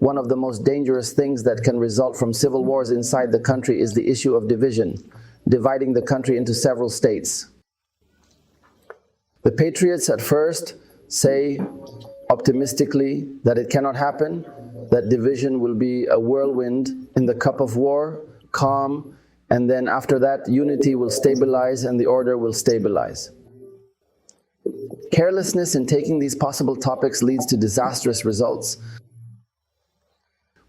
One of the most dangerous things that can result from civil wars inside the country is the issue of division, dividing the country into several states. The patriots at first say optimistically that it cannot happen, that division will be a whirlwind in the cup of war, calm, and then after that unity will stabilize and the order will stabilize. Carelessness in taking these possible topics leads to disastrous results.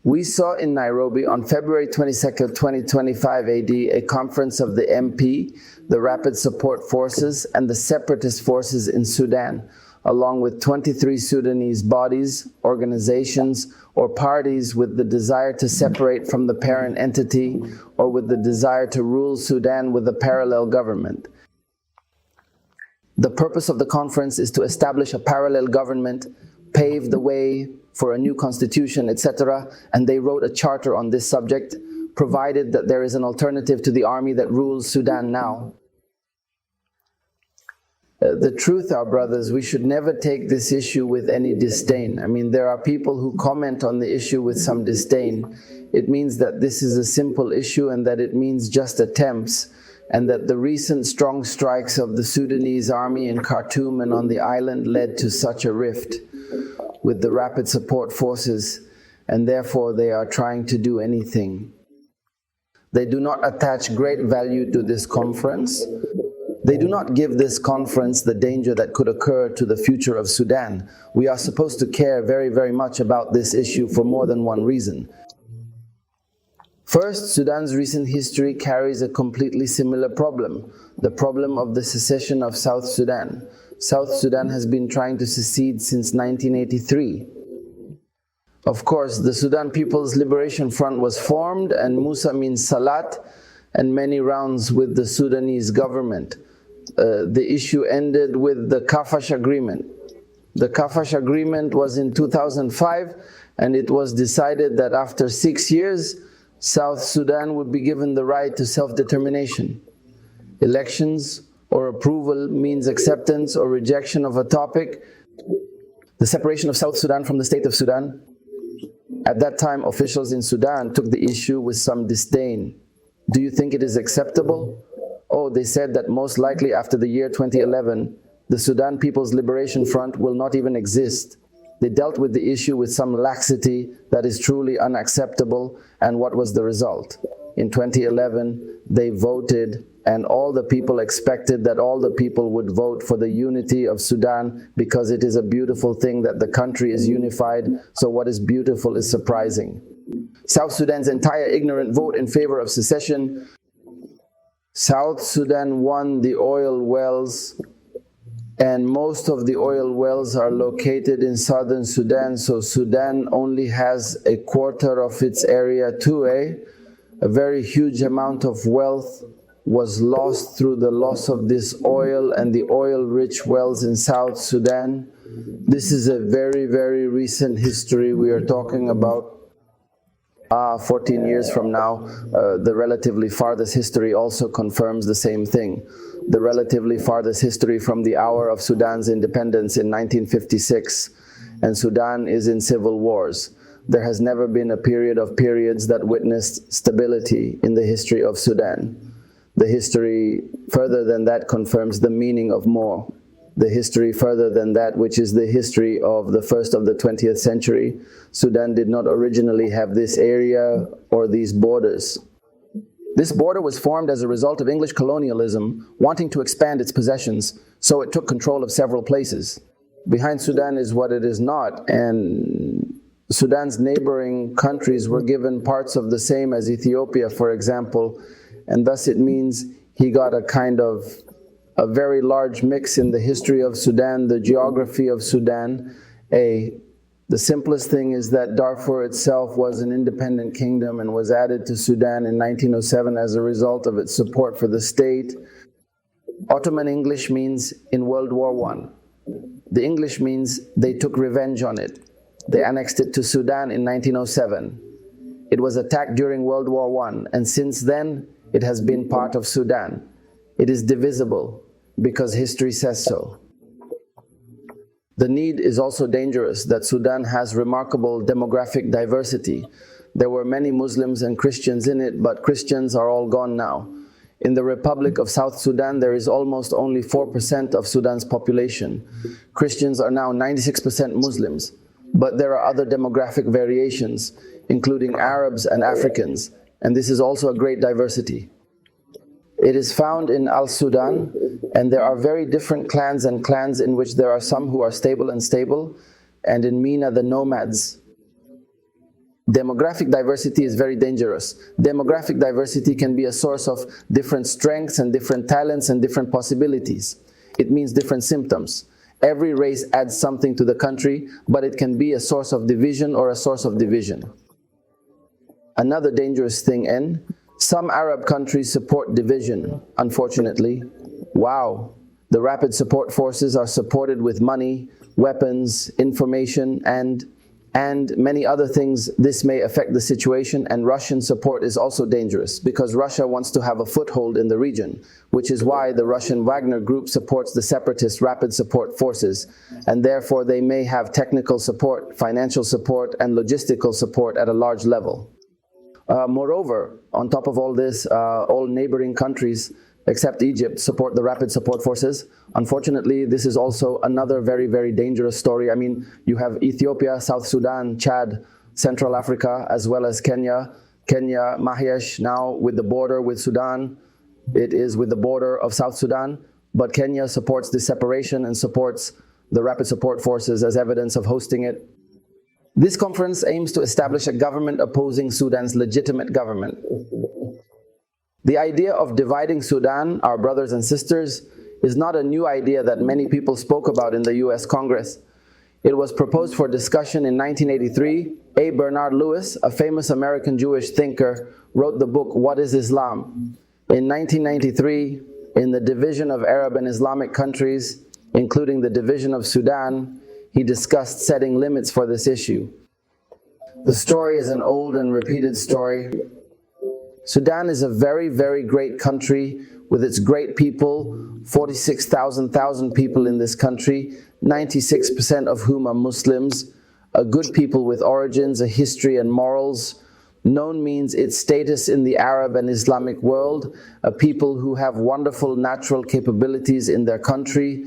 We saw in Nairobi on February 22nd, 2025 AD, a conference of the MP, the Rapid Support Forces, and the separatist forces in Sudan, along with 23 Sudanese bodies, organizations, or parties with the desire to separate from the parent entity or with the desire to rule Sudan with a parallel government. The purpose of the conference is to establish a parallel government, pave the way for a new constitution, etc. And they wrote a charter on this subject, provided that there is an alternative to the army that rules Sudan now. The truth, our brothers, we should never take this issue with any disdain. I mean, there are people who comment on the issue with some disdain. It means that this is a simple issue and that it means just attempts, and that the recent strong strikes of the Sudanese army in Khartoum and on the island led to such a rift with the Rapid Support Forces, and therefore they are trying to do anything. They do not attach great value to this conference. They do not give this conference the danger that could occur to the future of Sudan. We are supposed to care very, very much about this issue for more than one reason. First, Sudan's recent history carries a completely similar problem, the problem of the secession of South Sudan. South Sudan has been trying to secede since 1983. Of course, the Sudan People's Liberation Front was formed, and Musa means Salat, and many rounds with the Sudanese government. The issue ended with the Kafash Agreement. The Kafash Agreement was in 2005, and it was decided that after 6 years, South Sudan would be given the right to self-determination. Elections or approval means acceptance or rejection of a topic. The separation of South Sudan from the state of Sudan. At that time, officials in Sudan took the issue with some disdain. Do you think it is acceptable? Oh, they said that most likely after the year 2011, the Sudan People's Liberation Front will not even exist. They dealt with the issue with some laxity that is truly unacceptable, and what was the result? In 2011, they voted, and all the people expected that all the people would vote for the unity of Sudan because it is a beautiful thing that the country is unified, so what is beautiful is surprising. South Sudan's entire ignorant vote in favor of secession. South Sudan won the oil wells, and most of the oil wells are located in southern Sudan, so Sudan only has a quarter of its area too, A very huge amount of wealth was lost through the loss of this oil and the oil-rich wells in South Sudan. This is a very, very recent history we are talking about. 14 years from now, the relatively farthest history also confirms the same thing. The relatively farthest history from the hour of Sudan's independence in 1956, and Sudan is in civil wars. There has never been a period of periods that witnessed stability in the history of Sudan. The history further than that confirms the meaning of more. The history further than that, which is the history of the first of the 20th century, Sudan did not originally have this area or these borders. This border was formed as a result of English colonialism wanting to expand its possessions, so it took control of several places. Behind Sudan is what it is not, and Sudan's neighboring countries were given parts of the same as Ethiopia, for example, and thus it means he got a kind of a very large mix in the history of Sudan, the geography of Sudan. The simplest thing is that Darfur itself was an independent kingdom and was added to Sudan in 1907 as a result of its support for the state. Ottoman English means in World War I. The English means they took revenge on it. They annexed it to Sudan in 1907. It was attacked during World War I, and since then it has been part of Sudan. It is divisible because history says so. The need is also dangerous, that Sudan has remarkable demographic diversity. There were many Muslims and Christians in it, but Christians are all gone now. In the Republic of South Sudan, there is almost only 4% of Sudan's population. Christians are now 96% Muslims, but there are other demographic variations, including Arabs and Africans, and this is also a great diversity. It is found in Al-Sudan, and there are very different clans in which there are some who are stable, and in Mina the nomads. Demographic diversity is very dangerous. Demographic diversity can be a source of different strengths and different talents and different possibilities. It means different symptoms. Every race adds something to the country, but it can be a source of division or a source of division. Another dangerous thing some Arab countries support division, unfortunately. Wow! The Rapid Support Forces are supported with money, weapons, information, and many other things. This may affect the situation, and Russian support is also dangerous because Russia wants to have a foothold in the region, which is why the Russian Wagner group supports the separatist Rapid Support Forces, and therefore they may have technical support, financial support, and logistical support at a large level. Moreover, on top of all this, all neighboring countries except Egypt support the Rapid Support Forces. Unfortunately, this is also another very, very dangerous story. I mean, you have Ethiopia, South Sudan, Chad, Central Africa, as well as Kenya. Kenya, Mahesh, now with the border with Sudan. It is with the border of South Sudan, but Kenya supports this separation and supports the Rapid Support Forces as evidence of hosting it. This conference aims to establish a government opposing Sudan's legitimate government. The idea of dividing Sudan, our brothers and sisters, is not a new idea that many people spoke about in the US Congress. It was proposed for discussion in 1983. A. Bernard Lewis, a famous American Jewish thinker, wrote the book, What is Islam? In 1993, in the division of Arab and Islamic countries, including the division of Sudan, he discussed setting limits for this issue. The story is an old and repeated story. Sudan is a very, very great country with its great people, 46,000 people in this country, 96% of whom are Muslims, a good people with origins, a history and morals. Known means its status in the Arab and Islamic world, a people who have wonderful natural capabilities in their country,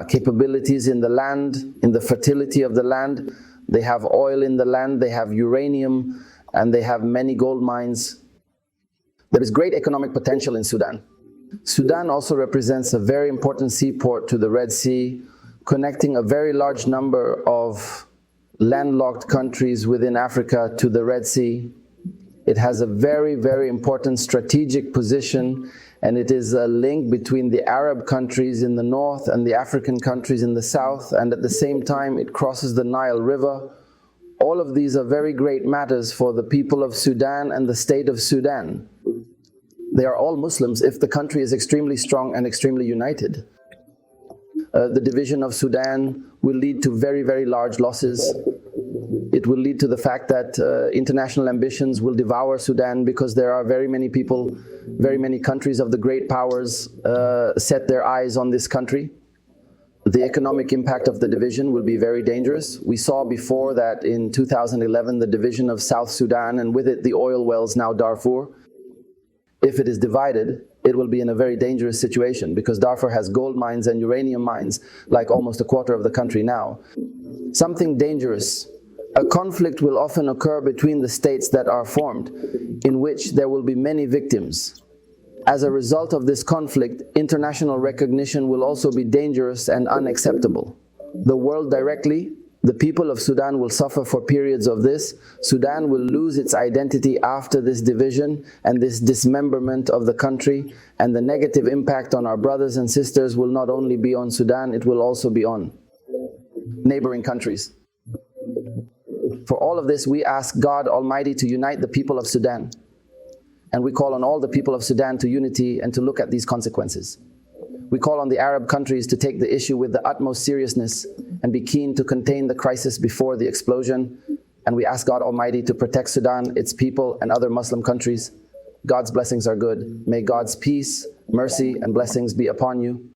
capabilities in the land, in the fertility of the land. They have oil in the land, they have uranium, and they have many gold mines. There is great economic potential in Sudan. Sudan also represents a very important seaport to the Red Sea, connecting a very large number of landlocked countries within Africa to the Red Sea. It has a very, very important strategic position, and it is a link between the Arab countries in the north and the African countries in the south, and at the same time it crosses the Nile River. All of these are very great matters for the people of Sudan and the state of Sudan. They are all Muslims if the country is extremely strong and extremely united. The division of Sudan will lead to very, very large losses. It will lead to the fact that international ambitions will devour Sudan because there are very many people, very many countries of the great powers set their eyes on this country. The economic impact of the division will be very dangerous. We saw before that in 2011 the division of South Sudan, and with it the oil wells, now Darfur. If it is divided, it will be in a very dangerous situation because Darfur has gold mines and uranium mines like almost a quarter of the country now. Something dangerous. A conflict will often occur between the states that are formed, in which there will be many victims. As a result of this conflict, international recognition will also be dangerous and unacceptable. The world directly, the people of Sudan will suffer for periods of this. Sudan will lose its identity after this division and this dismemberment of the country, and the negative impact on our brothers and sisters will not only be on Sudan, it will also be on neighboring countries. For all of this, we ask God Almighty to unite the people of Sudan. And we call on all the people of Sudan to unity and to look at these consequences. We call on the Arab countries to take the issue with the utmost seriousness and be keen to contain the crisis before the explosion. And we ask God Almighty to protect Sudan, its people, and other Muslim countries. God's blessings are good. May God's peace, mercy, and blessings be upon you.